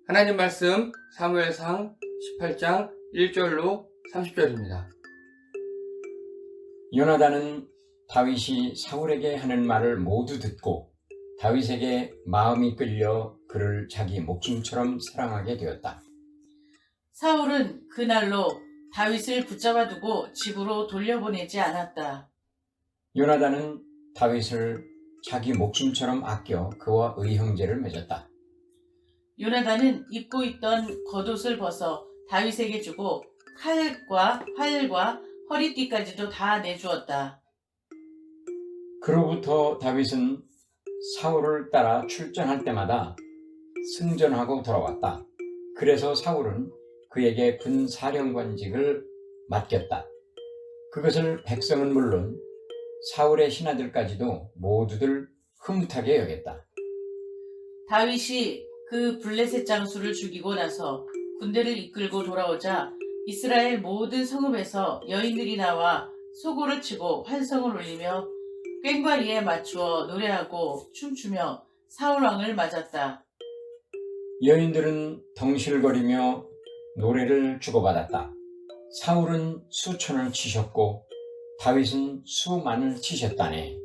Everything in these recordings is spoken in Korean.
하나님 말씀 사무엘상 18장 1절로 30절입니다. 요나단은 다윗이 사울에게 하는 말을 모두 듣고 다윗에게 마음이 끌려 그를 자기 목숨처럼 사랑하게 되었다. 사울은 그날로 다윗을 붙잡아 두고 집으로 돌려보내지 않았다. 요나단은 다윗을 자기 목숨처럼 아껴 그와 의형제를 맺었다. 요나단은 입고 있던 겉옷을 벗어 다윗에게 주고 칼과 활과 허리띠까지도 다 내주었다. 그로부터 다윗은 사울을 따라 출전할 때마다 승전하고 돌아왔다. 그래서 사울은 그에게 군사령관직을 맡겼다. 그것을 백성은 물론 사울의 신하들까지도 모두들 흐뭇하게 여겼다. 다윗이 그 블레셋 장수를 죽이고 나서 군대를 이끌고 돌아오자 이스라엘 모든 성읍에서 여인들이 나와 소고를 치고 환성을 울리며 꽹과리에 맞추어 노래하고 춤추며 사울왕을 맞았다. 여인들은 덩실거리며 노래를 주고받았다. 사울은 수천을 치셨고 다윗은 수만을 치셨다네.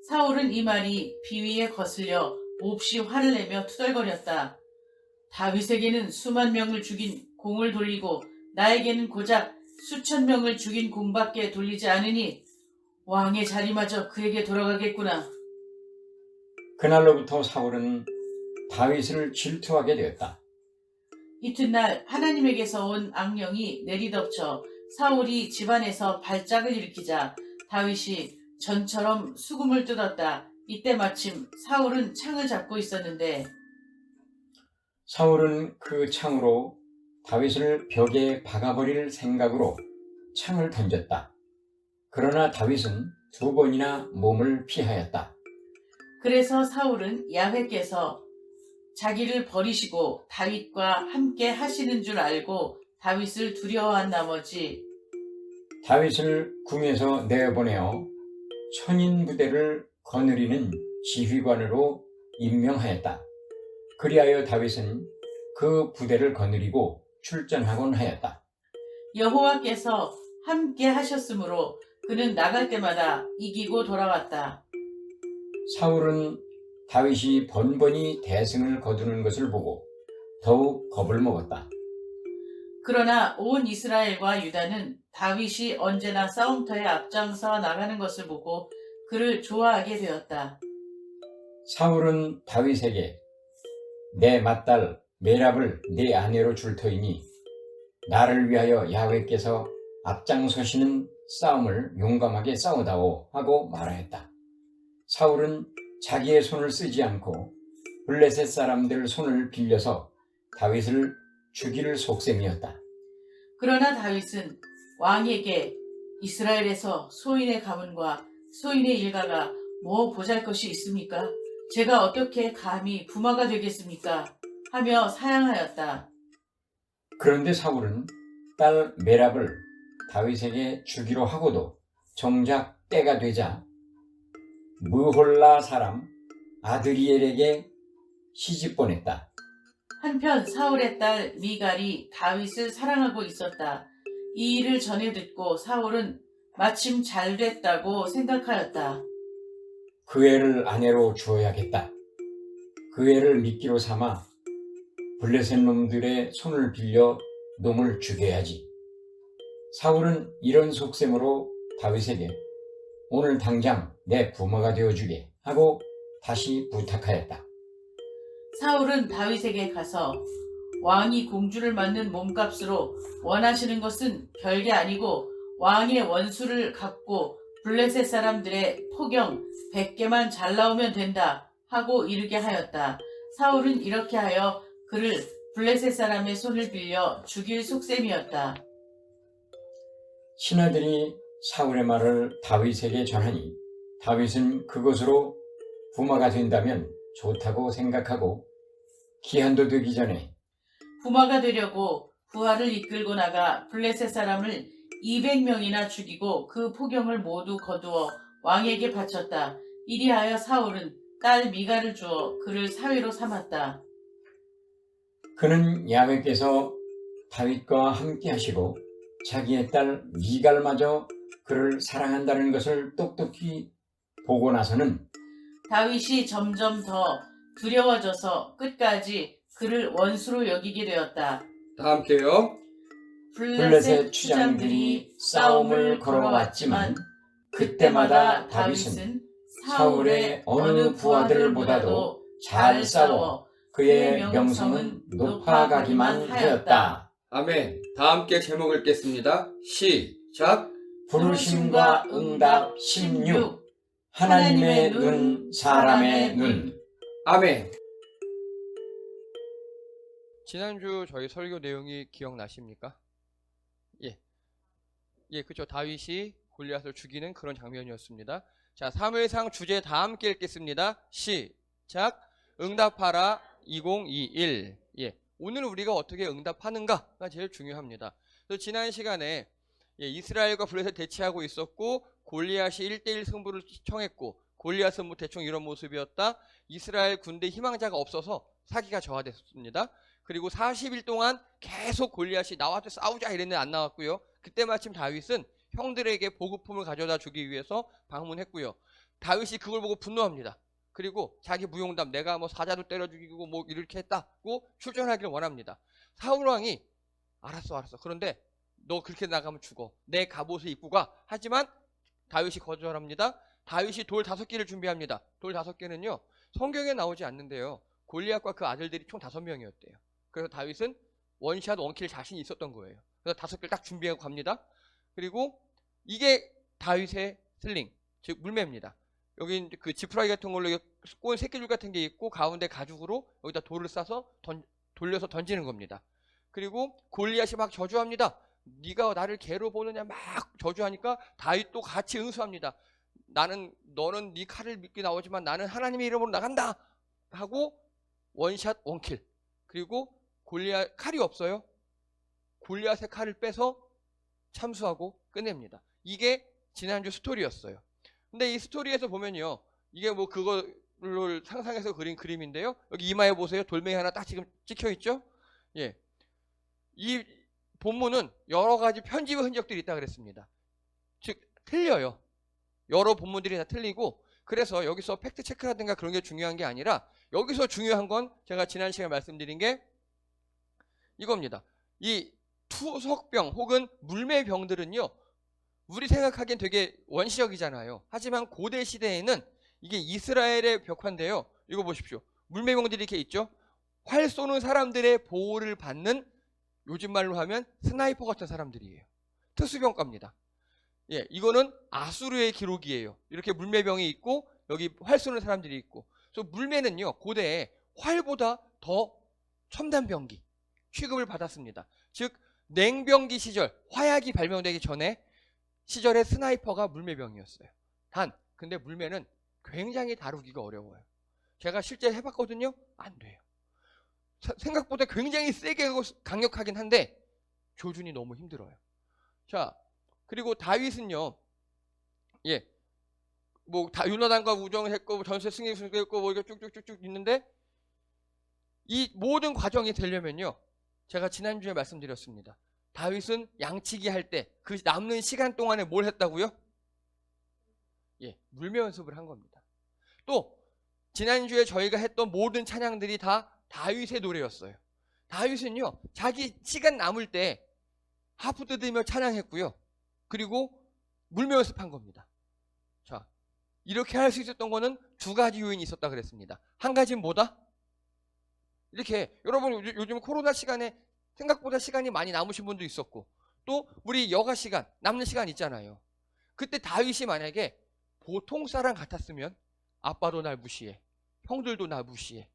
사울은 이 말이 비위에 거슬려 몹시 화를 내며 투덜거렸다. 다윗에게는 수만 명을 죽인 공을 돌리고 나에게는 고작 수천 명을 죽인 공밖에 돌리지 않으니 왕의 자리마저 그에게 돌아가겠구나. 그날로부터 사울은 다윗을 질투하게 되었다. 이튿날 하나님에게서 온 악령이 내리덮쳐 사울이 집안에서 발작을 일으키자 다윗이 전처럼 수금을 뜯었다. 이때 마침 사울은 창을 잡고 있었는데 사울은 그 창으로 다윗을 벽에 박아버릴 생각으로 창을 던졌다. 그러나 다윗은 2번이나 몸을 피하였다. 그래서 사울은 야훼께서 자기를 버리시고 다윗과 함께 하시는 줄 알고 다윗을 두려워한 나머지 다윗을 궁에서 내보내어 천인 부대를 거느리는 지휘관으로 임명하였다. 그리하여 다윗은 그 부대를 거느리고 출전하곤 하였다. 여호와께서 함께 하셨으므로 그는 나갈 때마다 이기고 돌아왔다. 사울은 다윗이 번번이 대승을 거두는 것을 보고 더욱 겁을 먹었다. 그러나 온 이스라엘과 유다는 다윗이 언제나 싸움터에 앞장서 나가는 것을 보고 그를 좋아하게 되었다. 사울은 다윗에게 내 맏딸 메랍을 네 아내로 줄 터이니 나를 위하여 야훼께서 앞장서시는 싸움을 용감하게 싸우다오 하고 말하였다. 사울은 자기의 손을 쓰지 않고 블레셋 사람들 손을 빌려서 다윗을 죽일 속셈이었다. 그러나 다윗은 왕에게 이스라엘에서 소인의 가문과 소인의 일가가 뭐 보잘것이 있습니까? 제가 어떻게 감히 부마가 되겠습니까? 하며 사양하였다. 그런데 사울은 딸 메랍을 다윗에게 주기로 하고도 정작 때가 되자 무홀라 사람 아드리엘에게 시집 보냈다. 한편 사울의 딸 미갈이 다윗을 사랑하고 있었다. 이 일을 전해 듣고 사울은 마침 잘 됐다고 생각하였다. 그 애를 아내로 주어야겠다. 그 애를 미끼로 삼아 블레셋 놈들의 손을 빌려 놈을 죽여야지. 사울은 이런 속셈으로 다윗에게 오늘 당장 내 부모가 되어주게 하고 다시 부탁하였다. 사울은 다윗에게 가서 왕이 공주를 맞는 몸값으로 원하시는 것은 별게 아니고 왕의 원수를 갚고 블레셋 사람들의 포경 100개만 잘 나오면 된다 하고 이르게 하였다. 사울은 이렇게 하여 그를 블레셋 사람의 손을 빌려 죽일 속셈이었다. 신하들이 사울의 말을 다윗에게 전하니 다윗은 그것으로 부모가 된다면 좋다고 생각하고 기한도 되기 전에 부마가 되려고 부하를 이끌고 나가 블레셋 사람을 200명이나 죽이고 그 포경을 모두 거두어 왕에게 바쳤다. 이리하여 사울은 딸 미갈을 주어 그를 사위로 삼았다. 그는 야훼께서 다윗과 함께 하시고 자기의 딸 미갈마저 그를 사랑한다는 것을 똑똑히 보고 나서는 다윗이 점점 더 두려워져서 끝까지 그를 원수로 여기게 되었다. 다 함께요. 블레셋 추장들이 싸움을 걸어왔지만 그때마다 다윗은 사울의 어느 부하들보다도 잘 싸워 그의 명성은 높아가기만 하였다. 아멘. 다 함께 제목 읽겠습니다. 시작. 부르심과 응답 16. 하나님의 눈, 사람의 눈. 아멘. 지난주 저희 설교 내용이 기억나십니까? 그렇죠. 다윗이 골리앗을 죽이는 그런 장면이었습니다. 자, 사무엘상 주제 다 함께 읽겠습니다. 시작. 응답하라 2021. 오늘 우리가 어떻게 응답하는가가 제일 중요합니다. 그래서 지난 시간에 이스라엘과 블레셋 대치하고 있었고 골리앗이 1대1 승부를 청했고 골리앗은 뭐 대충 이런 모습이었다. 이스라엘 군대 희망자가 없어서 사기가 저하됐습니다. 그리고 40일 동안 계속 골리앗이 나와서 싸우자 이랬는데 안 나왔고요. 그때 마침 다윗은 형들에게 보급품을 가져다 주기 위해서 방문했고요. 다윗이 그걸 보고 분노합니다. 그리고 자기 무용담 내가 뭐 사자도 때려 죽이고 뭐 이렇게 했다고 출전하기를 원합니다. 사울 왕이 알았어. 그런데 너 그렇게 나가면 죽어. 내 갑옷을 입고 가. 하지만 다윗이 거절합니다. 다윗이 돌 5개를 준비합니다. 돌 5개는요. 성경에 나오지 않는데요. 골리앗과 그 아들들이 총 5명이었대요. 그래서 다윗은 원샷 원킬 자신이 있었던 거예요. 그래서 5개를 딱 준비하고 갑니다. 그리고 이게 다윗의 슬링, 즉 물매입니다. 여기 그 지푸라기 같은 걸로 꼬은 새끼줄 같은 게 있고 가운데 가죽으로 여기다 돌을 싸서 돌려서 던지는 겁니다. 그리고 골리앗이 막 저주합니다. 네가 나를 개로 보느냐 막 저주하니까 다윗도 같이 응수합니다. 너는 네 칼을 믿게 나오지만 나는 하나님의 이름으로 나간다 하고 원샷 원킬. 그리고 골리앗 칼이 없어요. 골리앗의 칼을 빼서 참수하고 끝냅니다. 이게 지난주 스토리였어요. 근데 이 스토리에서 보면요. 이게 뭐 그거를 상상해서 그린 그림인데요. 여기 이마에 보세요. 돌멩이 하나 딱 지금 찍혀 있죠? 이 본문은 여러 가지 편집의 흔적들이 있다 그랬습니다. 즉 틀려요. 여러 본문들이 다 틀리고 그래서 여기서 팩트 체크라든가 그런 게 중요한 게 아니라 여기서 중요한 건 제가 지난 시간에 말씀드린 게 이겁니다. 이 투석병 혹은 물매병들은요. 우리 생각하기엔 되게 원시적이잖아요. 하지만 고대 시대에는 이게 이스라엘의 벽화인데요. 이거 보십시오. 물매병들이 이렇게 있죠. 활 쏘는 사람들의 보호를 받는 요즘 말로 하면 스나이퍼 같은 사람들이에요. 특수병과입니다. 이거는 아수르의 기록이에요. 이렇게 물매병이 있고 여기 활 쏘는 사람들이 있고. 그래서 물매는요. 고대에 활보다 더 첨단 병기 취급을 받았습니다. 즉 냉병기 시절 화약이 발명되기 전에 시절의 스나이퍼가 물매병이었어요. 근데 물매는 굉장히 다루기가 어려워요. 제가 실제 해봤거든요. 안 돼요. 생각보다 굉장히 세게 하고 강력하긴 한데 조준이 너무 힘들어요. 자, 그리고 다윗은요. 뭐 유나단과 우정을 했고 전세 승리했고 뭐 이거 쭉쭉쭉쭉 있는데 이 모든 과정이 되려면요. 제가 지난주에 말씀드렸습니다. 다윗은 양치기 할 때 그 남는 시간 동안에 뭘 했다고요? 물매 연습을 한 겁니다. 또 지난주에 저희가 했던 모든 찬양들이 다 다윗의 노래였어요. 다윗은요. 자기 시간 남을 때 하프 뜯으며 찬양했고요. 그리고 물매 연습한 겁니다. 자, 이렇게 할 수 있었던 거는 2가지 요인이 있었다 그랬습니다. 한 가지는 뭐다? 이렇게 여러분 요즘 코로나 시간에 생각보다 시간이 많이 남으신 분도 있었고 또 우리 여가 시간 남는 시간 있잖아요. 그때 다윗이 만약에 보통 사람 같았으면 아빠도 날 무시해, 형들도 나 무시해,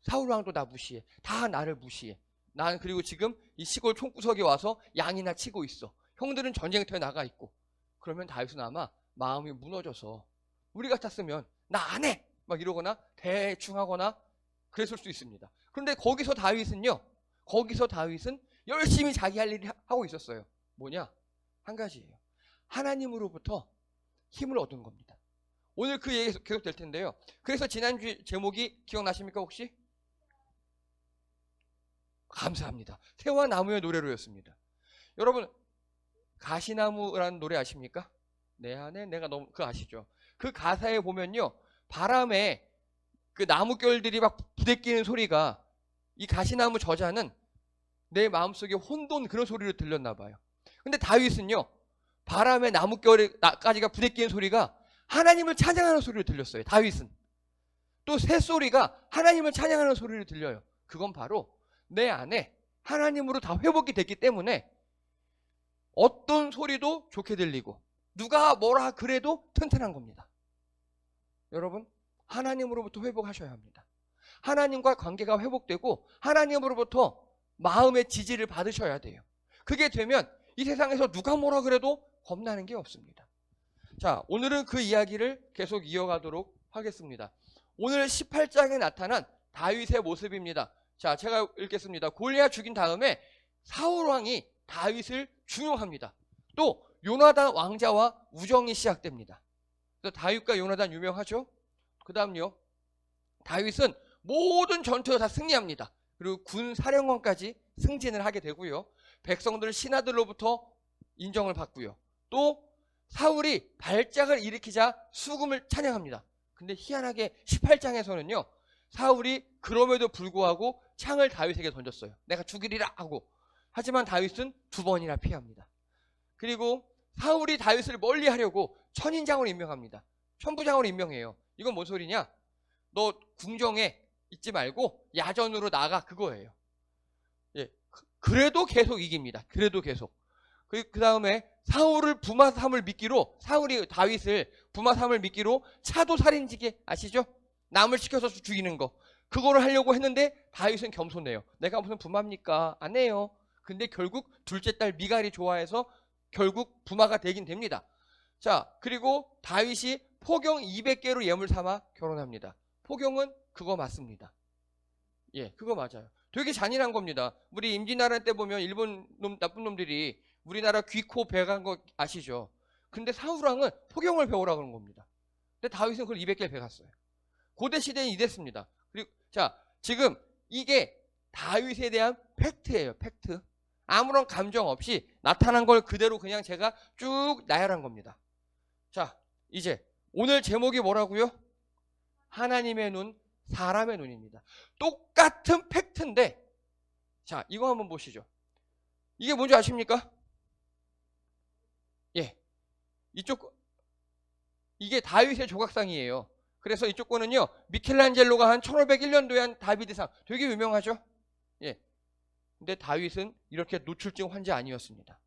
사울왕도 나 무시해, 다 나를 무시해. 난 그리고 지금 이 시골 총구석에 와서 양이나 치고 있어. 형들은 전쟁터에 나가 있고. 그러면 다윗은 아마 마음이 무너져서 우리 같았으면 나 안 해! 막 이러거나 대충 하거나 그랬을 수 있습니다. 그런데 거기서 다윗은 열심히 자기 할 일을 하고 있었어요. 뭐냐? 한 가지예요. 하나님으로부터 힘을 얻은 겁니다. 오늘 그 얘기 계속 될 텐데요. 그래서 지난주 제목이 기억나십니까 혹시? 감사합니다. 새와 나무의 노래로였습니다. 여러분 가시나무라는 노래 아십니까? 내 안에 내가 너무 그거 아시죠? 그 가사에 보면요 바람에 그 나무결들이 막 부대끼는 소리가 이 가시나무 저자는 내 마음속에 혼돈 그런 소리로 들렸나 봐요. 근데 다윗은요 바람에 나무결까지가 부대끼는 소리가 하나님을 찬양하는 소리로 들렸어요. 다윗은 또 새소리가 하나님을 찬양하는 소리로 들려요. 그건 바로 내 안에 하나님으로 다 회복이 됐기 때문에 어떤 소리도 좋게 들리고 누가 뭐라 그래도 튼튼한 겁니다. 여러분 하나님으로부터 회복하셔야 합니다. 하나님과 관계가 회복되고 하나님으로부터 마음의 지지를 받으셔야 돼요. 그게 되면 이 세상에서 누가 뭐라 그래도 겁나는 게 없습니다. 자, 오늘은 그 이야기를 계속 이어가도록 하겠습니다. 오늘 18장에 나타난 다윗의 모습입니다. 자, 제가 읽겠습니다. 골리앗 죽인 다음에 사울 왕이 다윗을 중용합니다. 또 요나단 왕자와 우정이 시작됩니다. 그래서 다윗과 요나단 유명하죠? 그 다음요. 다윗은 모든 전투에 다 승리합니다. 그리고 군 사령관까지 승진을 하게 되고요. 백성들 신하들로부터 인정을 받고요. 또 사울이 발작을 일으키자 수금을 찬양합니다. 근데 희한하게 18장에서는요. 사울이 그럼에도 불구하고 창을 다윗에게 던졌어요. 내가 죽이리라 하고. 하지만 다윗은 2번이나 피합니다. 그리고 사울이 다윗을 멀리하려고 천인장을 임명합니다. 천부장을 임명해요. 이건 뭔 소리냐? 너 궁정에 있지 말고 야전으로 나가 그거예요. 예, 그래도 계속 이깁니다. 그래도 계속. 그 다음에 사울을 부마삼을 미끼로 사울이 다윗을 부마삼을 미끼로 차도 살인지게 아시죠? 남을 시켜서 죽이는 거. 그거를 하려고 했는데 다윗은 겸손해요. 내가 무슨 부마입니까? 안 해요. 근데 결국 둘째 딸 미갈이 좋아해서 결국 부마가 되긴 됩니다. 자, 그리고 다윗이 포경 200개로 예물 삼아 결혼합니다. 포경은 그거 맞습니다. 예, 그거 맞아요. 되게 잔인한 겁니다. 우리 임진왜란 때 보면 일본 나쁜 놈들이 우리나라 귀, 코, 배 간 거 아시죠? 근데 사울왕은 포경을 배우라 그런 겁니다. 근데 다윗은 그걸 200개를 배웠어요. 고대 시대는 이랬습니다. 그리고 자, 지금 이게 다윗에 대한 팩트예요. 팩트. 아무런 감정 없이 나타난 걸 그대로 그냥 제가 쭉 나열한 겁니다. 자, 이제 오늘 제목이 뭐라고요? 하나님의 눈, 사람의 눈입니다. 똑같은 팩트인데 자, 이거 한번 보시죠. 이게 뭔지 아십니까? 예, 이게 다윗의 조각상이에요. 그래서 이쪽 거는요 미켈란젤로가 한 1501년도에 한 다비드상, 되게 유명하죠. 예, 근데 다윗은 이렇게 노출증 환자 아니었습니다.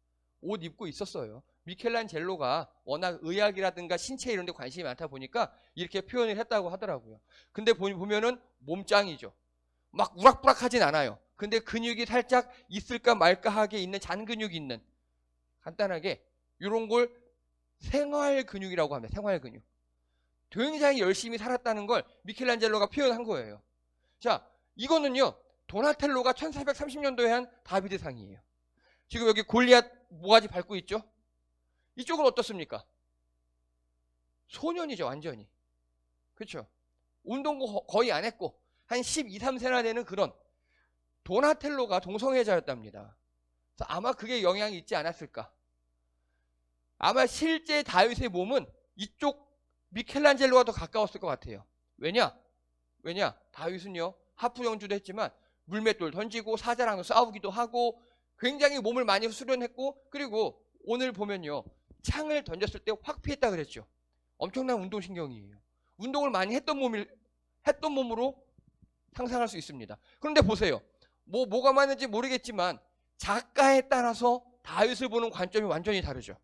옷 입고 있었어요. 미켈란젤로가 워낙 의학이라든가 신체 이런 데 관심이 많다 보니까 이렇게 표현을 했다고 하더라고요. 근데 보면은 몸짱이죠. 막 우락부락하진 않아요. 근데 근육이 살짝 있을까 말까 하게 있는 잔근육이 있는, 간단하게 이런 걸 생활 근육이라고 합니다. 생활 근육. 굉장히 열심히 살았다는 걸 미켈란젤로가 표현한 거예요. 자, 이거는요 도나텔로가 1430년도에 한 다비드상이에요. 지금 여기 골리앗 모가지 밟고 있죠? 이쪽은 어떻습니까? 소년이죠, 완전히. 그렇죠? 운동 거의 안 했고 한 12, 13세나 되는 그런 도나텔로가 동성애자였답니다. 그래서 아마 그게 영향이 있지 않았을까. 아마 실제 다윗의 몸은 이쪽 미켈란젤로가 더 가까웠을 것 같아요. 왜냐? 다윗은요 하프 연주도 했지만 물맷돌 던지고 사자랑 싸우기도 하고 굉장히 몸을 많이 수련했고, 그리고 오늘 보면요 창을 던졌을 때 확 피했다 그랬죠. 엄청난 운동신경이에요. 운동을 많이 했던 몸으로 상상할 수 있습니다. 그런데 보세요. 뭐가 맞는지 모르겠지만 작가에 따라서 다윗을 보는 관점이 완전히 다르죠.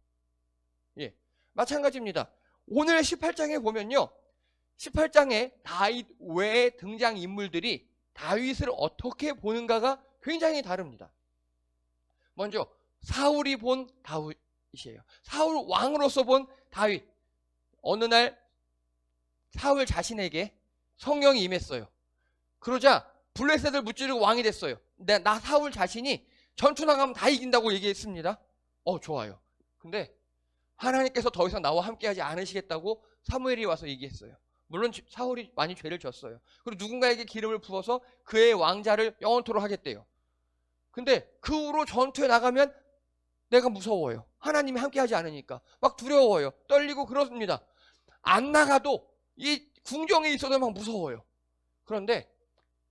예, 마찬가지입니다. 오늘 18장에 보면요 18장에 다윗 외의 등장인물들이 다윗을 어떻게 보는가가 굉장히 다릅니다. 먼저 사울이 본 다윗이에요. 사울 왕으로서 본 다윗. 어느 날 사울 자신에게 성령이 임했어요. 그러자 블레셋을 무찌르고 왕이 됐어요. 나 사울 자신이 전투 나가면 다 이긴다고 얘기했습니다. 좋아요. 근데 하나님께서 더 이상 나와 함께하지 않으시겠다고 사무엘이 와서 얘기했어요. 물론 사울이 많이 죄를 졌어요. 그리고 누군가에게 기름을 부어서 그의 왕자를 영원토록 하겠대요. 근데 그 후로 전투에 나가면 내가 무서워요. 하나님이 함께하지 않으니까 막 두려워요. 떨리고 그렇습니다. 안 나가도 이 궁정에 있어도 막 무서워요. 그런데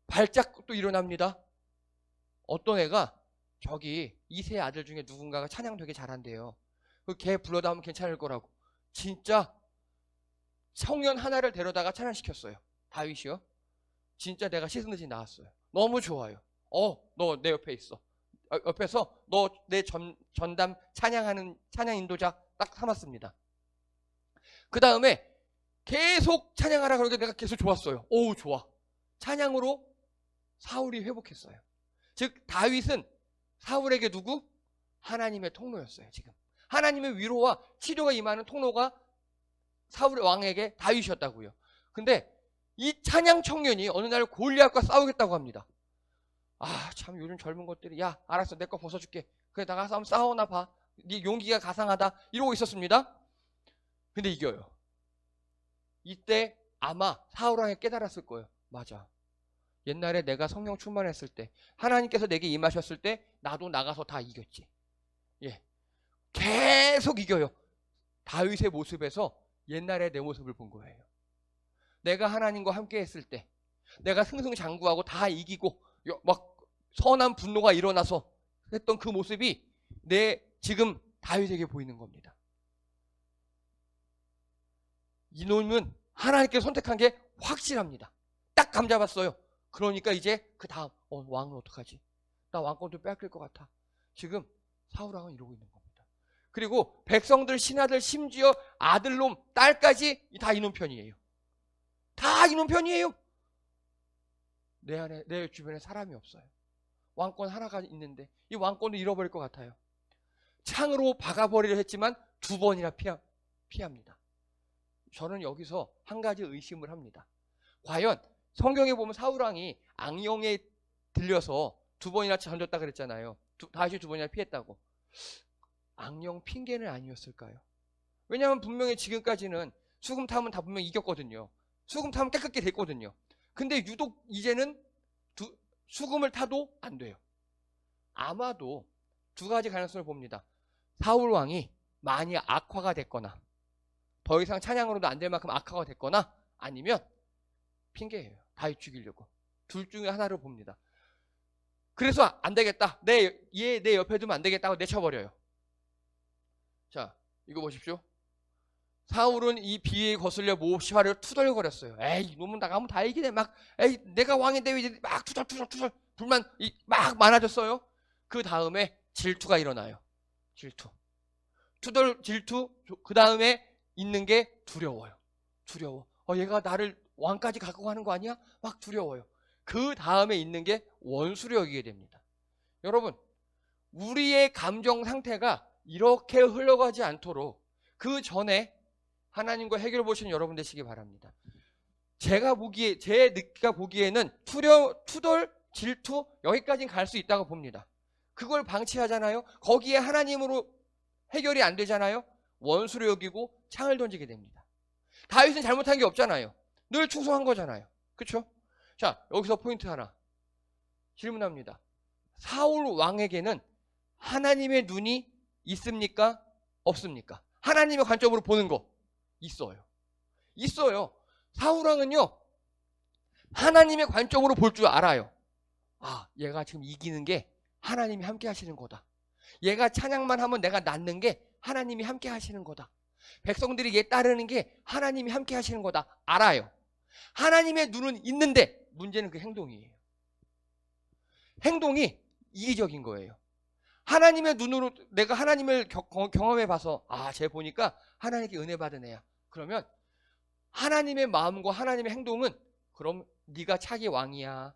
발작 또 일어납니다. 어떤 애가 저기 2세 아들 중에 누군가가 찬양 되게 잘한대요. 그 걔 불러다 하면 괜찮을 거라고. 진짜 청년 하나를 데려다가 찬양시켰어요. 다윗이요. 진짜 내가 시스너지 나왔어요. 너무 좋아요. 너 내 옆에 있어. 옆에서 너 내 전담 찬양하는 찬양 인도자 딱 삼았습니다. 그 다음에 계속 찬양하라 그러니까 내가 계속 좋았어요. 오, 좋아. 찬양으로 사울이 회복했어요. 즉 다윗은 사울에게 누구? 하나님의 통로였어요. 지금 하나님의 위로와 치료가 임하는 통로가 사울 왕에게 다윗이었다고요. 근데 이 찬양 청년이 어느 날 골리앗과 싸우겠다고 합니다. 아, 참 요즘 젊은 것들이 야, 알았어, 내 거 벗어줄게. 그래, 나가서 한번 싸우나 봐. 네 용기가 가상하다. 이러고 있었습니다. 근데 이겨요. 이때 아마 사울 왕이 깨달았을 거예요. 맞아. 옛날에 내가 성령 충만했을 때, 하나님께서 내게 임하셨을 때 나도 나가서 다 이겼지. 예, 계속 이겨요. 다윗의 모습에서 옛날의 내 모습을 본 거예요. 내가 하나님과 함께 했을 때, 내가 승승장구하고 다 이기고 막 선한 분노가 일어나서 했던 그 모습이 내 지금 다윗에게 보이는 겁니다. 이놈은 하나님께 선택한 게 확실합니다. 딱 감잡았어요. 그러니까 이제 그 다음 왕은 어떡하지? 나 왕권도 뺏길 것 같아. 지금 사울왕은 이러고 있는 겁니다. 그리고 백성들, 신하들, 심지어 아들놈, 딸까지 다 이놈 편이에요. 다 이놈 편이에요. 내 주변에 사람이 없어요. 왕권 하나가 있는데 이 왕권을 잃어버릴 것 같아요. 창으로 박아버리려 했지만 2번이나 피합니다. 저는 여기서 한 가지 의심을 합니다. 과연 성경에 보면 사울왕이 악령에 들려서 2번이나 던졌다 그랬잖아요. 다시 2번이나 피했다고. 악령 핑계는 아니었을까요? 왜냐하면 분명히 지금까지는 수금 타면 다 분명히 이겼거든요. 수금 타면 깨끗게 됐거든요. 근데 유독 이제는 수금을 타도 안 돼요. 아마도 2가지 가능성을 봅니다. 사울 왕이 많이 악화가 됐거나 더 이상 찬양으로도 안 될 만큼 악화가 됐거나 아니면 핑계예요. 다윗 죽이려고. 둘 중에 하나를 봅니다. 그래서 안 되겠다. 내 옆에 두면 안 되겠다고 내쳐버려요. 자, 이거 보십시오. 사울은 이 비에 거슬려 몹시 화를 투덜거렸어요. 에이, 이놈은 나가면 다 이기네. 막, 에이, 내가 왕인데 왜 막 투덜 불만 막 많아졌어요. 그 다음에 질투가 일어나요. 질투. 그 다음에 있는 게 두려워요. 두려워. 얘가 나를 왕까지 갖고 가는 거 아니야? 막 두려워요. 그 다음에 있는 게 원수로 여기게 됩니다. 여러분, 우리의 감정 상태가 이렇게 흘러가지 않도록 그 전에 하나님과 해결 보시는 여러분 되시기 바랍니다. 제가 보기에는 투덜, 질투 여기까지는 갈 수 있다고 봅니다. 그걸 방치하잖아요. 거기에 하나님으로 해결이 안 되잖아요. 원수로 여기고 창을 던지게 됩니다. 다윗은 잘못한 게 없잖아요. 늘 충성한 거잖아요. 그렇죠? 자, 여기서 포인트 하나 질문합니다. 사울 왕에게는 하나님의 눈이 있습니까? 없습니까? 하나님의 관점으로 보는 거 있어요. 있어요. 사울 왕은요, 하나님의 관점으로 볼 줄 알아요. 아, 얘가 지금 이기는 게 하나님이 함께 하시는 거다. 얘가 찬양만 하면 내가 낫는 게 하나님이 함께 하시는 거다. 백성들이 얘 따르는 게 하나님이 함께 하시는 거다. 알아요. 하나님의 눈은 있는데 문제는 그 행동이에요. 행동이 이기적인 거예요. 하나님의 눈으로 내가 하나님을 경험해 봐서 쟤 보니까 하나님께 은혜 받은 애야. 그러면 하나님의 마음과 하나님의 행동은 그럼 네가 차기 왕이야.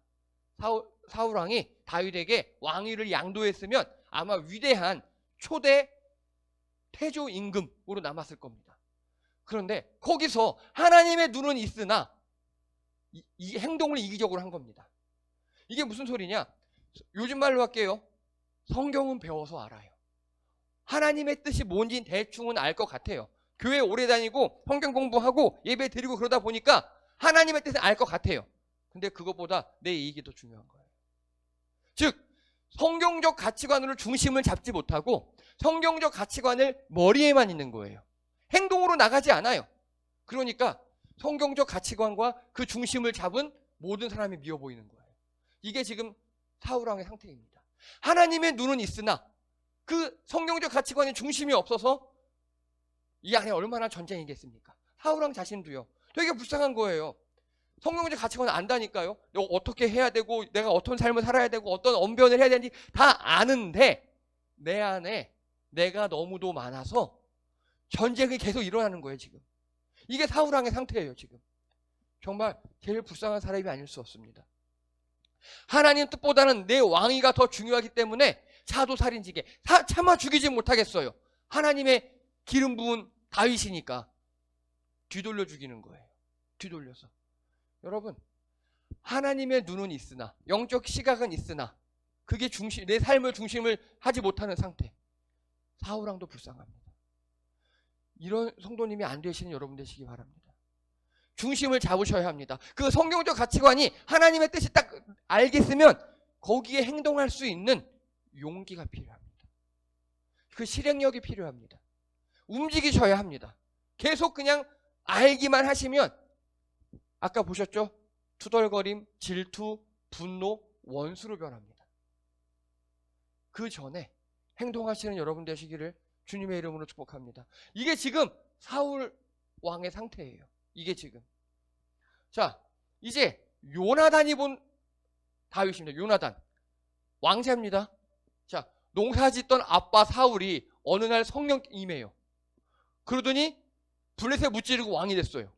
사울 왕이 다윗에게 왕위를 양도했으면 아마 위대한 초대 태조 임금으로 남았을 겁니다. 그런데 거기서 하나님의 눈은 있으나 이 행동을 이기적으로 한 겁니다. 이게 무슨 소리냐? 요즘 말로 할게요. 성경은 배워서 알아요. 하나님의 뜻이 뭔지 대충은 알 것 같아요. 교회 오래 다니고 성경 공부하고 예배 드리고 그러다 보니까 하나님의 뜻을 알 것 같아요. 근데 그것보다 내 이익이 더 중요한 거예요. 즉 성경적 가치관으로 중심을 잡지 못하고 성경적 가치관을 머리에만 있는 거예요. 행동으로 나가지 않아요. 그러니까 성경적 가치관과 그 중심을 잡은 모든 사람이 미워 보이는 거예요. 이게 지금 사울왕의 상태입니다. 하나님의 눈은 있으나 그 성경적 가치관의 중심이 없어서 이 안에 얼마나 전쟁이겠습니까? 사울왕 자신도요. 되게 불쌍한 거예요. 성경적 가치관을 안다니까요. 내가 어떻게 해야 되고 내가 어떤 삶을 살아야 되고 어떤 언변을 해야 되는지 다 아는데 내 안에 내가 너무도 많아서 전쟁이 계속 일어나는 거예요. 지금 이게 사울왕의 상태예요. 지금 정말 제일 불쌍한 사람이 아닐 수 없습니다. 하나님 뜻보다는 내 왕위가 더 중요하기 때문에 사도살인지게 차마 죽이지 못하겠어요. 하나님의 기름 부은 다윗이니까 뒤돌려 죽이는 거예요. 뒤돌려서. 여러분, 하나님의 눈은 있으나 영적 시각은 있으나 그게 내 삶을 중심을 하지 못하는 상태. 사울왕도 불쌍합니다. 이런 성도님이 안 되시는 여러분 되시기 바랍니다. 중심을 잡으셔야 합니다. 그 성경적 가치관이 하나님의 뜻이 딱 알겠으면 거기에 행동할 수 있는 용기가 필요합니다. 그 실행력이 필요합니다. 움직이셔야 합니다. 계속 그냥 알기만 하시면 아까 보셨죠? 투덜거림, 질투, 분노, 원수로 변합니다. 그 전에 행동하시는 여러분 되시기를 주님의 이름으로 축복합니다. 이게 지금 사울 왕의 상태예요. 이게 지금. 자, 이제 요나단이 본 다윗입니다. 요나단. 왕자입니다. 자, 농사 짓던 아빠 사울이 어느 날 성령 임해요. 그러더니 블레셋 무찌르고 왕이 됐어요.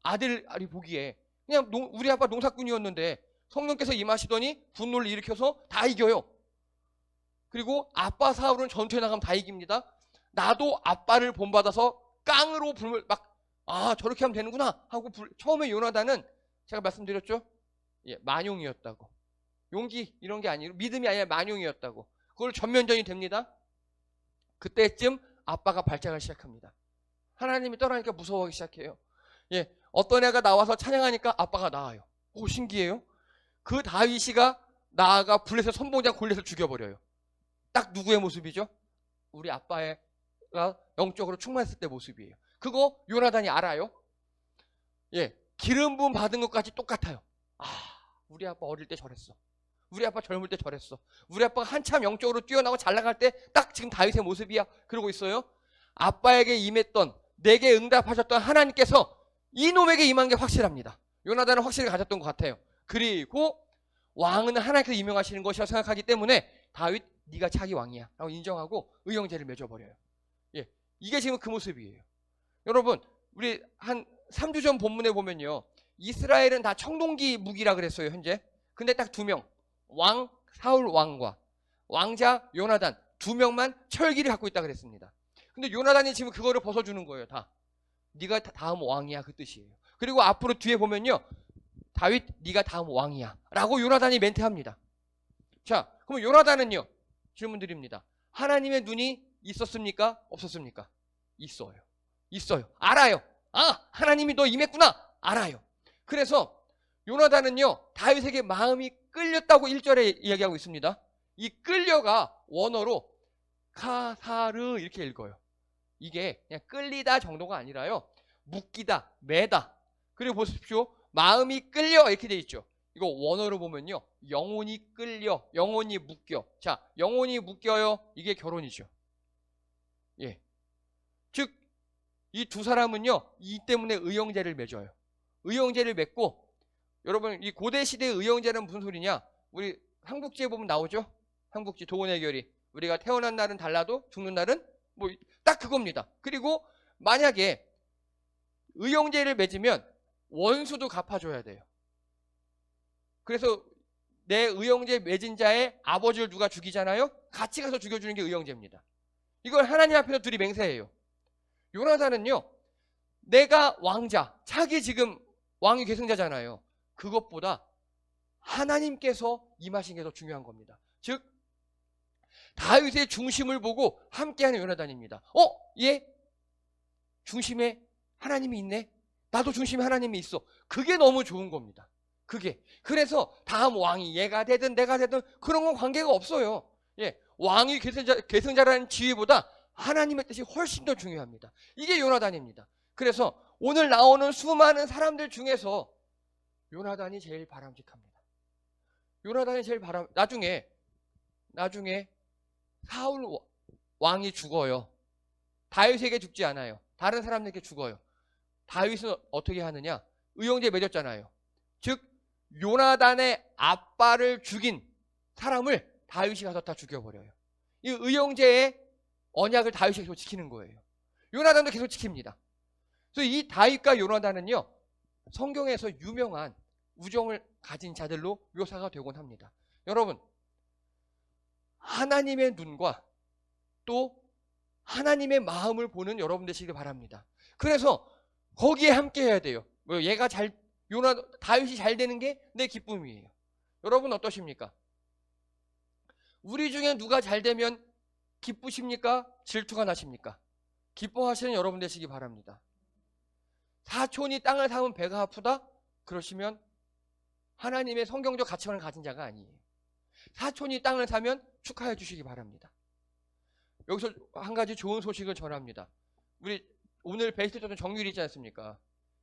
아들이 보기에 그냥 우리 아빠 농사꾼이었는데 성령께서 임하시더니 분노를 일으켜서 다 이겨요. 그리고 아빠 사울은 전투에 나가면 다 이깁니다. 나도 아빠를 본받아서 깡으로 불을 저렇게 하면 되는구나 하고 처음에 요나단은 제가 말씀드렸죠? 예, 만용이었다고. 용기 이런 게 아니고 믿음이 아니라 만용이었다고. 그걸 전면전이 됩니다. 그때쯤 아빠가 발작을 시작합니다. 하나님이 떠나니까 무서워하기 시작해요. 예, 어떤 애가 나와서 찬양하니까 아빠가 나와요. 오, 신기해요. 그 다윗이가 나아가 블레셋 선봉장 골리앗을 죽여버려요. 딱 누구의 모습이죠? 우리 아빠가 영적으로 충만했을 때 모습이에요. 그거 요나단이 알아요. 예, 기름 부음 받은 것까지 똑같아요. 우리 아빠 어릴 때 저랬어. 우리 아빠 젊을 때 저랬어. 우리 아빠가 한참 영적으로 뛰어나고 잘 나갈 때 딱 지금 다윗의 모습이야. 그러고 있어요. 아빠에게 임했던, 내게 응답하셨던 하나님께서 이놈에게 임한 게 확실합니다. 요나단은 확실히 가졌던 것 같아요. 그리고 왕은 하나님께서 임명하시는 것이라 생각하기 때문에 다윗 네가 차기 왕이야 라고 인정하고 의형제를 맺어버려요. 예, 이게 지금 그 모습이에요. 여러분, 우리 한 3주 전 본문에 보면요, 이스라엘은 다 청동기 무기라 그랬어요. 현재. 근데 딱 2명, 사울 왕과 왕자 요나단 2명만 철기를 갖고 있다 그랬습니다. 근데 요나단이 지금 그거를 벗어주는 거예요. 다 네가 다음 왕이야, 그 뜻이에요. 그리고 앞으로 뒤에 보면요, 다윗 네가 다음 왕이야 라고 요나단이 멘트합니다. 자, 그럼 요나단은요, 질문 드립니다. 하나님의 눈이 있었습니까? 없었습니까? 있어요. 알아요. 하나님이 너 임했구나. 알아요. 그래서 요나단은요, 다윗에게 마음이 끌렸다고 1절에 이야기하고 있습니다. 이 끌려가 원어로 카사르 이렇게 읽어요. 이게 그냥 끌리다 정도가 아니라요, 묶이다, 매다. 그리고 보십시오. 마음이 끌려 이렇게 돼 있죠. 이거 원어로 보면요, 영혼이 끌려, 영혼이 묶여. 자, 영혼이 묶여요. 이게 결혼이죠. 예. 즉, 이 두 사람은요, 이 때문에 의형제를 맺어요. 의형제를 맺고, 여러분, 이 고대 시대의 의형제는 무슨 소리냐? 우리 삼국지에 보면 나오죠? 삼국지 도원의 결이. 우리가 태어난 날은 달라도 죽는 날은 뭐 딱 그겁니다. 그리고 만약에 의형제를 맺으면 원수도 갚아줘야 돼요. 그래서 내 의형제 맺은 자의 아버지를 누가 죽이잖아요? 같이 가서 죽여주는 게 의형제입니다. 이걸 하나님 앞에서 둘이 맹세해요. 요나단은요, 내가 왕자, 차기 지금 왕위 계승자잖아요. 그것보다 하나님께서 임하신 게 더 중요한 겁니다. 즉, 다윗의 중심을 보고 함께하는 요나단입니다. 얘 중심에 하나님이 있네. 나도 중심에 하나님이 있어. 그게 너무 좋은 겁니다. 그게. 그래서 다음 왕이 얘가 되든 내가 되든 그런 건 관계가 없어요. 예, 왕이 계승자라는 지위보다 하나님의 뜻이 훨씬 더 중요합니다. 이게 요나단입니다. 그래서 오늘 나오는 수많은 사람들 중에서 요나단이 제일 바람직합니다. 요나단이 제일 나중에 사울 왕이 죽어요. 다윗에게 죽지 않아요. 다른 사람들에게 죽어요. 다윗은 어떻게 하느냐? 의형제 맺었잖아요. 즉 요나단의 아빠를 죽인 사람을 다윗이 가서 다 죽여버려요. 이 의형제의 언약을 다윗이 계속 지키는 거예요. 요나단도 계속 지킵니다. 그래서 이 다윗과 요나단은요, 성경에서 유명한 우정을 가진 자들로 묘사가 되곤 합니다. 여러분, 하나님의 눈과 또 하나님의 마음을 보는 여러분 되시길 바랍니다. 그래서 거기에 함께 해야 돼요. 다윗이 잘 되는 게 내 기쁨이에요. 여러분 어떠십니까? 우리 중에 누가 잘 되면 기쁘십니까? 질투가 나십니까? 기뻐하시는 여러분 되시기 바랍니다. 사촌이 땅을 사면 배가 아프다? 그러시면 하나님의 성경적 가치관을 가진 자가 아니에요. 사촌이 땅을 사면 축하해 주시기 바랍니다. 여기서 한 가지 좋은 소식을 전합니다. 우리 오늘 베이스트 쳤던 정유리 있지 않습니까?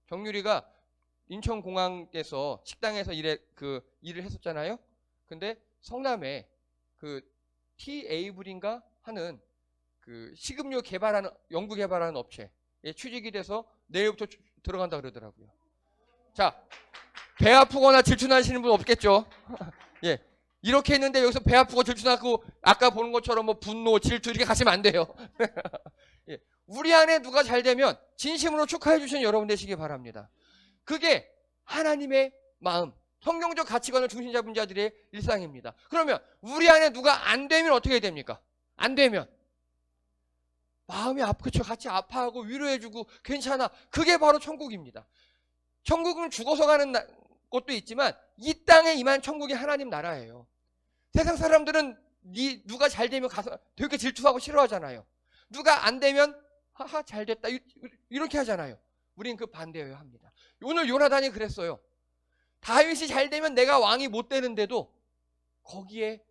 정유리가 인천공항에서 식당에서 일을 했었잖아요. 근데 성남에 T-에이블인가 하는 식음료 연구 개발하는 업체에 취직이 돼서 내일부터 들어간다 그러더라고요. 자, 배 아프거나 질투나시는 분 없겠죠? 예. 이렇게 했는데 여기서 배 아프고 질투나고 아까 보는 것처럼 뭐 분노, 질투 이렇게 가시면 안 돼요. 예. 우리 안에 누가 잘 되면 진심으로 축하해 주시는 여러분 되시기 바랍니다. 그게 하나님의 마음, 성경적 가치관을 중심 잡은 자들의 일상입니다. 그러면 우리 안에 누가 안 되면 어떻게 됩니까? 안 되면 마음이 아프죠. 같이 아파하고 위로해주고 괜찮아. 그게 바로 천국입니다. 천국은 죽어서 가는 것도 있지만 이 땅에 임한 천국이 하나님 나라예요. 세상 사람들은 누가 잘 되면 가서 되게 질투하고 싫어하잖아요. 누가 안 되면 하하 잘 됐다 이렇게 하잖아요. 우린 그 반대여야 합니다. 오늘 요나단이 그랬어요. 다윗이 잘 되면 내가 왕이 못 되는데도 거기에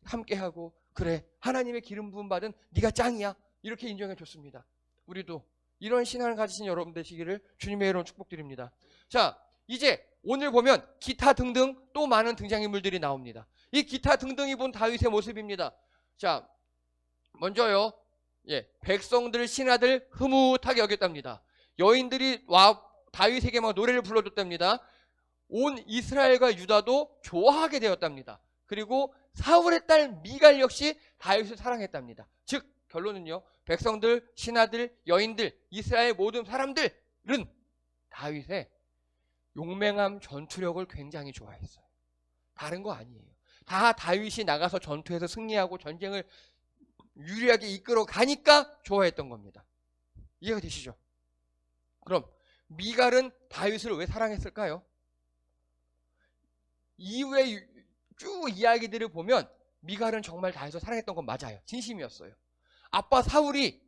함께하고 그래 하나님의 기름 부음 받은 네가 짱이야 이렇게 인정해 줬습니다. 우리도 이런 신앙을 가지신 여러분 되시기를 주님의 이름으로 축복드립니다. 자, 이제 오늘 보면 기타 등등 또 많은 등장인물들이 나옵니다. 이 기타 등등이 본 다윗의 모습입니다. 자, 먼저요. 백성들 신하들 흐뭇하게 여겼답니다. 여인들이 다윗에게 막 노래를 불러줬답니다. 온 이스라엘과 유다도 좋아하게 되었답니다. 그리고 사울의 딸 미갈 역시 다윗을 사랑했답니다. 즉 결론은요. 백성들, 신하들, 여인들, 이스라엘 모든 사람들은 다윗의 용맹함, 전투력을 굉장히 좋아했어요. 다른 거 아니에요. 다 다윗이 나가서 전투에서 승리하고 전쟁을 유리하게 이끌어 가니까 좋아했던 겁니다. 이해가 되시죠? 그럼 미갈은 다윗을 왜 사랑했을까요? 이후에 쭉 이야기들을 보면 미갈은 정말 다윗을 사랑했던 건 맞아요. 진심이었어요. 아빠 사울이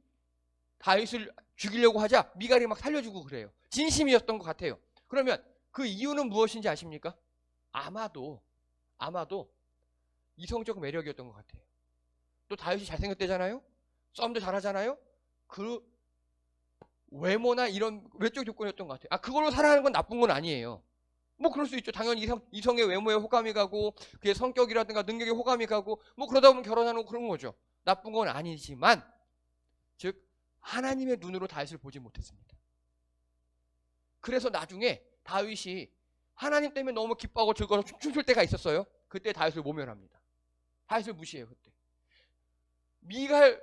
다윗을 죽이려고 하자 미갈이 막 살려주고 그래요. 진심이었던 것 같아요. 그러면 그 이유는 무엇인지 아십니까? 아마도 이성적 매력이었던 것 같아요. 또 다윗이 잘생겼대잖아요. 싸움도 잘하잖아요. 그 외모나 이런 외적 조건이었던 것 같아요. 그걸로 사랑하는 건 나쁜 건 아니에요. 뭐 그럴 수 있죠. 당연히 이성의 외모에 호감이 가고 그의 성격이라든가 능력에 호감이 가고 뭐 그러다 보면 결혼하는 그런 거죠. 나쁜 건 아니지만 즉 하나님의 눈으로 다윗을 보지 못했습니다. 그래서 나중에 다윗이 하나님 때문에 너무 기뻐하고 즐거워서 춤출 때가 있었어요. 그때 다윗을 모면합니다. 다윗을 무시해요. 그때 미갈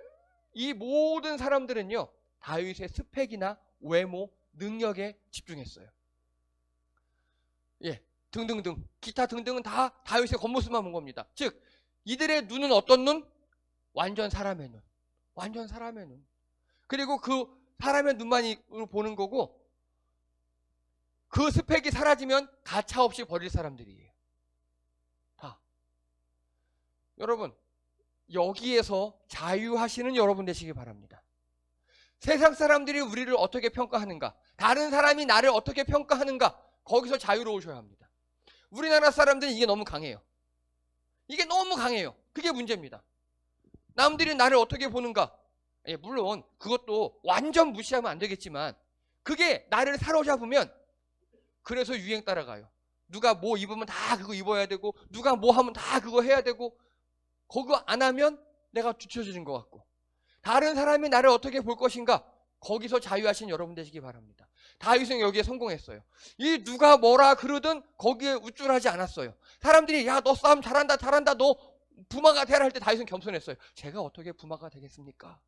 이 모든 사람들은요 다윗의 스펙이나 외모, 능력에 집중했어요. 등등등 기타 등등은 다 다윗의 겉모습만 본 겁니다. 즉 이들의 눈은 어떤 눈? 완전 사람의 눈. 완전 사람의 눈. 그리고 그 사람의 눈만 보는 거고 그 스펙이 사라지면 가차없이 버릴 사람들이에요. 다. 여러분 여기에서 자유하시는 여러분 되시기 바랍니다. 세상 사람들이 우리를 어떻게 평가하는가? 다른 사람이 나를 어떻게 평가하는가? 거기서 자유로우셔야 합니다. 우리나라 사람들은 이게 너무 강해요. 이게 너무 강해요. 그게 문제입니다. 남들이 나를 어떻게 보는가? 예, 물론 그것도 완전 무시하면 안 되겠지만 그게 나를 사로잡으면 그래서 유행 따라가요. 누가 뭐 입으면 다 그거 입어야 되고 누가 뭐 하면 다 그거 해야 되고 그거 안 하면 내가 뒤처지는 것 같고 다른 사람이 나를 어떻게 볼 것인가? 거기서 자유하신 여러분 되시기 바랍니다. 다윗은 여기에 성공했어요. 이 누가 뭐라 그러든 거기에 우쭐하지 않았어요. 사람들이 야 너 싸움 잘한다 너 부마가 되라 할 때 다윗은 겸손했어요. 제가 어떻게 부마가 되겠습니까?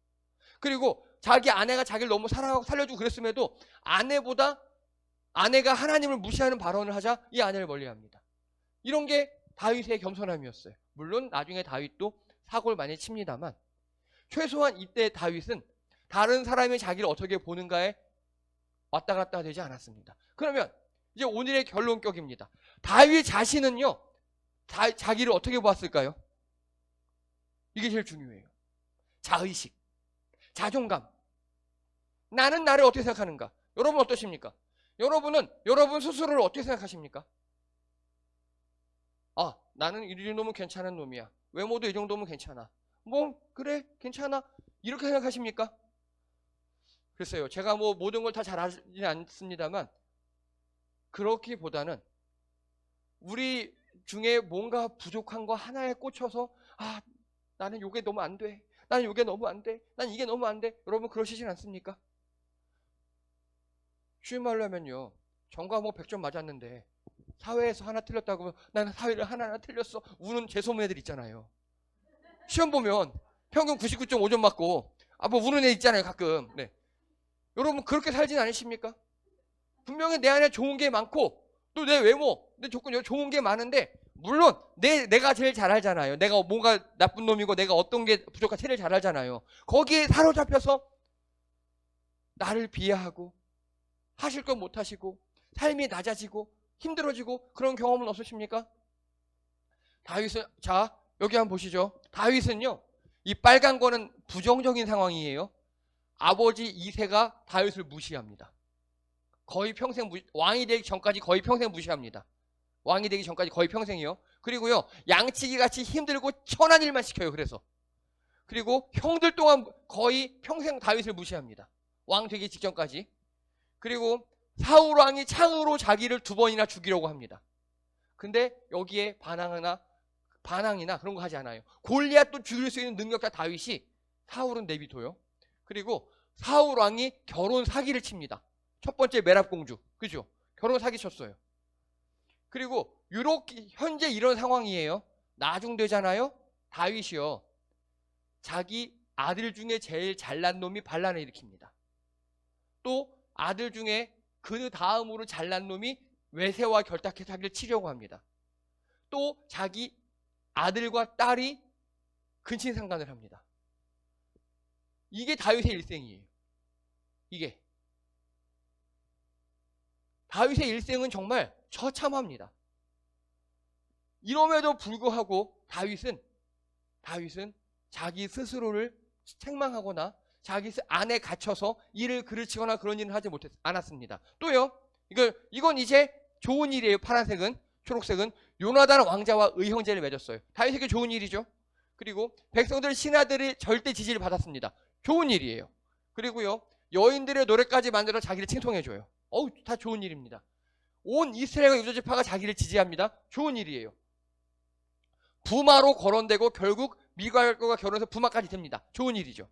그리고 자기 아내가 자기를 너무 사랑하고 살려주고 그랬음에도 아내가 하나님을 무시하는 발언을 하자 이 아내를 멀리합니다. 이런 게 다윗의 겸손함이었어요. 물론 나중에 다윗도 사고를 많이 칩니다만 최소한 이때 다윗은 다른 사람이 자기를 어떻게 보는가에 왔다 갔다 되지 않았습니다. 그러면 이제 오늘의 결론격입니다. 다윗 자신은요, 자기를 어떻게 보았을까요? 이게 제일 중요해요. 자의식, 자존감. 나는 나를 어떻게 생각하는가? 여러분 어떠십니까? 여러분은 여러분 스스로를 어떻게 생각하십니까? 아, 나는 이 정도면 괜찮은 놈이야. 외모도 이 정도면 괜찮아. 뭐 그래 괜찮아. 이렇게 생각하십니까? 글쎄요. 제가 뭐 모든 걸 다 잘하지는 않습니다만 그렇기보다는 우리 중에 뭔가 부족한 거 하나에 꽂혀서 아, 나는 요게 너무 안 돼. 나는 요게 너무 안 돼. 난 이게 너무 안 돼. 여러분 그러시진 않습니까? 쉬운 말로 하면요. 전과목 100점 맞았는데 사회에서 하나 틀렸다고 나는 사회를 하나하나 틀렸어. 우는 재수없는 애들 있잖아요. 시험 보면 평균 99.5점 맞고 뭐 우는 애 있잖아요 가끔. 네. 여러분 그렇게 살진 않으십니까? 분명히 내 안에 좋은 게 많고 또 내 외모, 내 조건 좋은 게 많은데 물론 내가 제일 잘 알잖아요. 내가 뭔가 나쁜 놈이고 내가 어떤 게 부족한지 제일 잘 알잖아요. 거기에 사로잡혀서 나를 비하하고 하실 것 못 하시고 삶이 낮아지고 힘들어지고 그런 경험은 없으십니까? 다윗은 자 여기 한번 보시죠. 다윗은요 이 빨간 거는 부정적인 상황이에요. 아버지 이새가 다윗을 무시합니다. 거의 평생 왕이 되기 전까지 거의 평생 무시합니다. 왕이 되기 전까지 거의 평생이요. 그리고요 양치기 같이 힘들고 천한 일만 시켜요. 그리고 형들 동안 거의 평생 다윗을 무시합니다. 왕 되기 직전까지. 그리고 사울 왕이 창으로 자기를 2번이나 죽이려고 합니다. 근데 여기에 반항이나 그런 거 하지 않아요. 골리앗도 죽일 수 있는 능력자 다윗이 사울은 내비둬요. 그리고 사울 왕이 결혼 사기를 칩니다. 첫 번째 메랍 공주, 그죠? 결혼 사기 쳤어요. 그리고 이렇게 현재 이런 상황이에요. 나중되잖아요. 다윗이요. 자기 아들 중에 제일 잘난 놈이 반란을 일으킵니다. 또 아들 중에 그 다음으로 잘난 놈이 외세와 결탁해서 자기를 치려고 합니다. 또 자기 아들과 딸이 근친상간을 합니다. 이게 다윗의 일생이에요. 이게 다윗의 일생은 정말 처참합니다. 이럼에도 불구하고 다윗은 자기 스스로를 책망하거나 자기 안에 갇혀서 일을 그르치거나 그런 일은 하지 않았습니다. 또요, 이건 이제 좋은 일이에요. 파란색은, 초록색은 요나단 왕자와 의형제를 맺었어요. 다윗에게 좋은 일이죠. 그리고 백성들 신하들이 절대 지지를 받았습니다. 좋은 일이에요. 그리고요, 여인들의 노래까지 만들어 자기를 칭송해줘요. 다 좋은 일입니다. 온 이스라엘과 유다 지파가 자기를 지지합니다. 좋은 일이에요. 부마로 거론되고 결국 미갈과 결혼해서 부마까지 됩니다. 좋은 일이죠.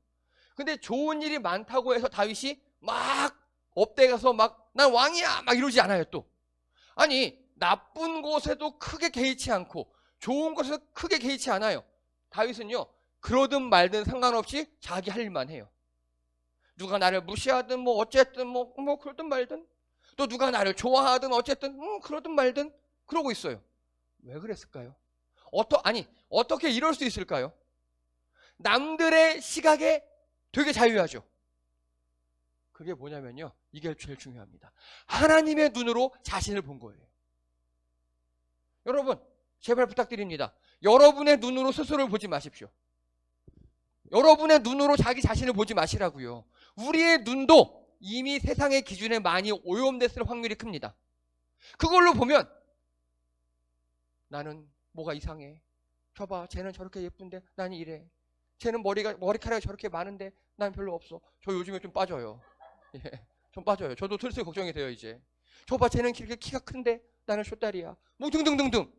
근데 좋은 일이 많다고 해서 다윗이 막 업대가서 난 왕이야 막 이러지 않아요. 또 아니 나쁜 곳에도 크게 개의치 않고 좋은 곳에서 크게 개의치 않아요. 다윗은요 그러든 말든 상관없이 자기 할 일만 해요. 누가 나를 무시하든 뭐 어쨌든 뭐 그러든 말든 또 누가 나를 좋아하든 어쨌든 그러든 말든 그러고 있어요. 왜 그랬을까요? 어떻게 이럴 수 있을까요? 남들의 시각에 되게 자유하죠. 그게 뭐냐면요. 이게 제일 중요합니다. 하나님의 눈으로 자신을 본 거예요. 여러분, 제발 부탁드립니다. 여러분의 눈으로 스스로를 보지 마십시오. 여러분의 눈으로 자기 자신을 보지 마시라고요. 우리의 눈도 이미 세상의 기준에 많이 오염됐을 확률이 큽니다. 그걸로 보면 나는 뭐가 이상해. 저봐, 쟤는 저렇게 예쁜데 난 이래. 쟤는 머리카락이 저렇게 많은데 난 별로 없어. 저 요즘에 좀 빠져요. 예, 좀 빠져요. 저도 슬슬 걱정이 돼요, 이제. 저봐, 쟤는 이렇게 키가 큰데 나는 숏다리야. 뭐 등등등등.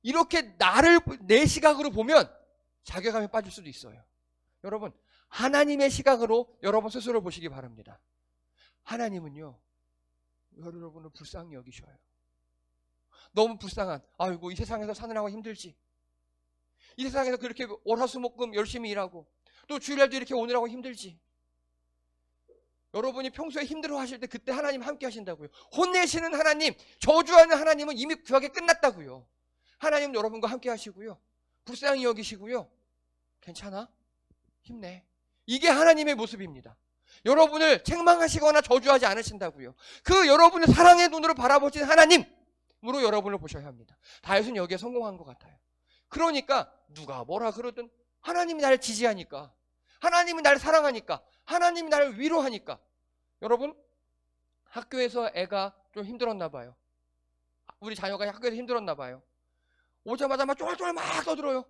이렇게 내 시각으로 보면 자괴감에 빠질 수도 있어요. 여러분, 하나님의 시각으로 여러분 스스로 보시기 바랍니다. 하나님은요, 여러분을 불쌍히 여기셔요. 너무 불쌍한, 아이고, 이 세상에서 사느라고 힘들지. 이 세상에서 그렇게 월화수목금 열심히 일하고 또 주일날도 이렇게 오느라고 힘들지. 여러분이 평소에 힘들어 하실 때 그때 하나님 함께 하신다고요. 혼내시는 하나님, 저주하는 하나님은 이미 구약에 끝났다고요. 하나님은 여러분과 함께 하시고요. 불쌍히 여기시고요. 괜찮아? 힘내. 이게 하나님의 모습입니다. 여러분을 책망하시거나 저주하지 않으신다고요. 그 여러분의 사랑의 눈으로 바라보신 하나님으로 여러분을 보셔야 합니다. 다윗은 여기에 성공한 것 같아요. 그러니까 누가 뭐라 그러든 하나님이 나를 지지하니까, 하나님이 나를 사랑하니까, 하나님이 나를 위로하니까. 여러분, 학교에서 애가 좀 힘들었나 봐요. 우리 자녀가 학교에서 힘들었나 봐요. 오자마자 막 쫄쫄 막 떠들어요.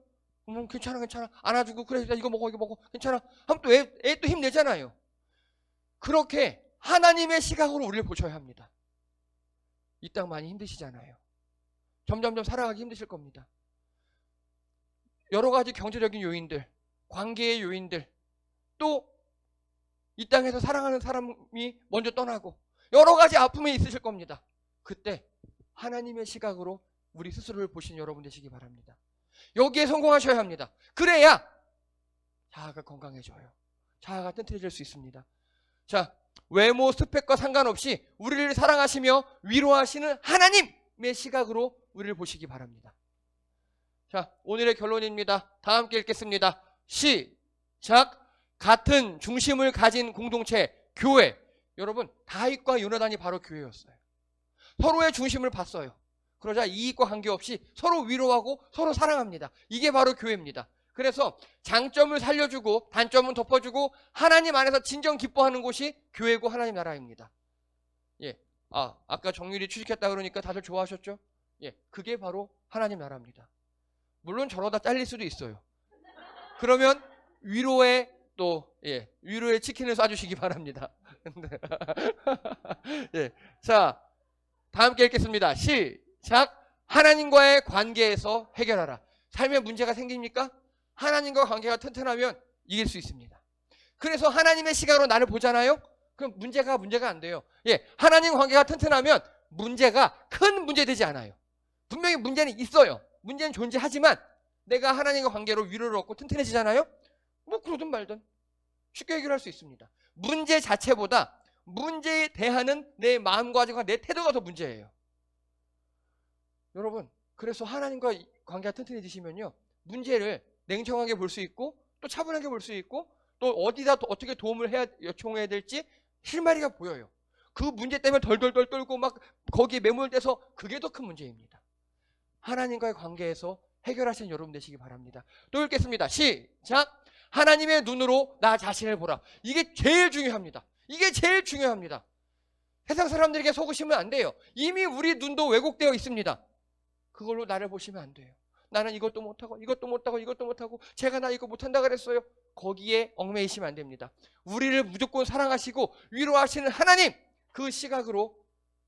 괜찮아 안아주고, 그래 이거 먹어 괜찮아 하면 또 애 또 힘내잖아요. 그렇게 하나님의 시각으로 우리를 보셔야 합니다. 이 땅 많이 힘드시잖아요. 점점점 살아가기 힘드실 겁니다. 여러 가지 경제적인 요인들, 관계의 요인들, 또 이 땅에서 사랑하는 사람이 먼저 떠나고 여러 가지 아픔이 있으실 겁니다. 그때 하나님의 시각으로 우리 스스로를 보신 여러분 되시기 바랍니다. 여기에 성공하셔야 합니다. 그래야 자아가 건강해져요. 자아가 튼튼해질 수 있습니다. 자, 외모 스펙과 상관없이 우리를 사랑하시며 위로하시는 하나님의 시각으로 우리를 보시기 바랍니다. 자, 오늘의 결론입니다. 다 함께 읽겠습니다. 시작. 같은 중심을 가진 공동체, 교회. 여러분, 다윗과 요나단이 바로 교회였어요. 서로의 중심을 봤어요. 그러자 이익과 관계없이 서로 위로하고 서로 사랑합니다. 이게 바로 교회입니다. 그래서 장점을 살려주고 단점은 덮어주고 하나님 안에서 진정 기뻐하는 곳이 교회고 하나님 나라입니다. 예, 아까 정률이 취직했다 그러니까 다들 좋아하셨죠? 예, 그게 바로 하나님 나라입니다. 물론 저러다 잘릴 수도 있어요. 그러면 위로의 치킨을 쏴주시기 바랍니다. 예, 자, 다 함께 읽겠습니다. 시작. 하나님과의 관계에서 해결하라. 삶에 문제가 생깁니까? 하나님과 관계가 튼튼하면 이길 수 있습니다. 그래서 하나님의 시각으로 나를 보잖아요? 그럼 문제가 안 돼요. 예, 하나님 관계가 튼튼하면 문제가 큰 문제 되지 않아요. 분명히 문제는 있어요. 문제는 존재하지만 내가 하나님과 관계로 위로를 얻고 튼튼해지잖아요? 뭐 그러든 말든 쉽게 해결할 수 있습니다. 문제 자체보다 문제에 대하는 내 마음가짐과 내 태도가 더 문제예요. 여러분, 그래서 하나님과 관계가 튼튼해지시면요, 문제를 냉정하게 볼 수 있고 또 차분하게 볼 수 있고 또 어디다 어떻게 도움을 요청해야 될지 실마리가 보여요. 그 문제 때문에 덜덜덜 떨고 막 거기에 매몰돼서 그게 더 큰 문제입니다. 하나님과의 관계에서 해결하시는 여러분 되시기 바랍니다. 또 읽겠습니다. 시작. 하나님의 눈으로 나 자신을 보라. 이게 제일 중요합니다. 이게 제일 중요합니다. 세상 사람들에게 속으시면 안 돼요. 이미 우리 눈도 왜곡되어 있습니다. 그걸로 나를 보시면 안 돼요. 나는 이것도 못하고 제가 나 이거 못한다 그랬어요. 거기에 얽매이시면 안 됩니다. 우리를 무조건 사랑하시고 위로하시는 하나님, 그 시각으로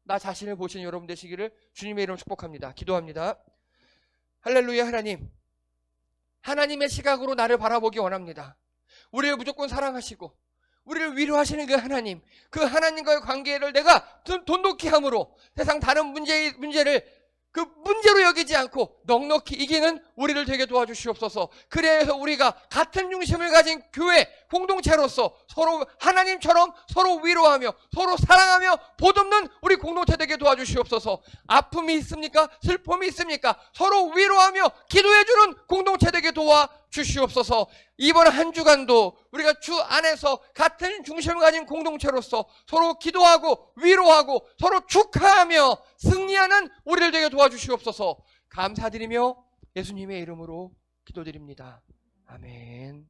나 자신을 보시는 여러분 되시기를 주님의 이름으로 축복합니다. 기도합니다. 할렐루야. 하나님의 시각으로 나를 바라보기 원합니다. 우리를 무조건 사랑하시고 우리를 위로하시는 그 하나님, 그 하나님과의 관계를 내가 돈독히 함으로 세상 다른 문제를 그 문제로 여기지 않고 넉넉히 이기는 우리를 되게 도와주시옵소서. 그래서 우리가 같은 중심을 가진 교회 공동체로서 서로 하나님처럼 서로 위로하며 서로 사랑하며 보듬는 우리 공동체 되게 도와주시옵소서. 아픔이 있습니까? 슬픔이 있습니까? 서로 위로하며 기도해주는 공동체 되게 도와주시옵소서. 이번 한 주간도 우리가 주 안에서 같은 중심을 가진 공동체로서 서로 기도하고 위로하고 서로 축하하며 승리하는 우리를 되게 도와주시옵소서. 감사드리며 예수님의 이름으로 기도드립니다. 아멘.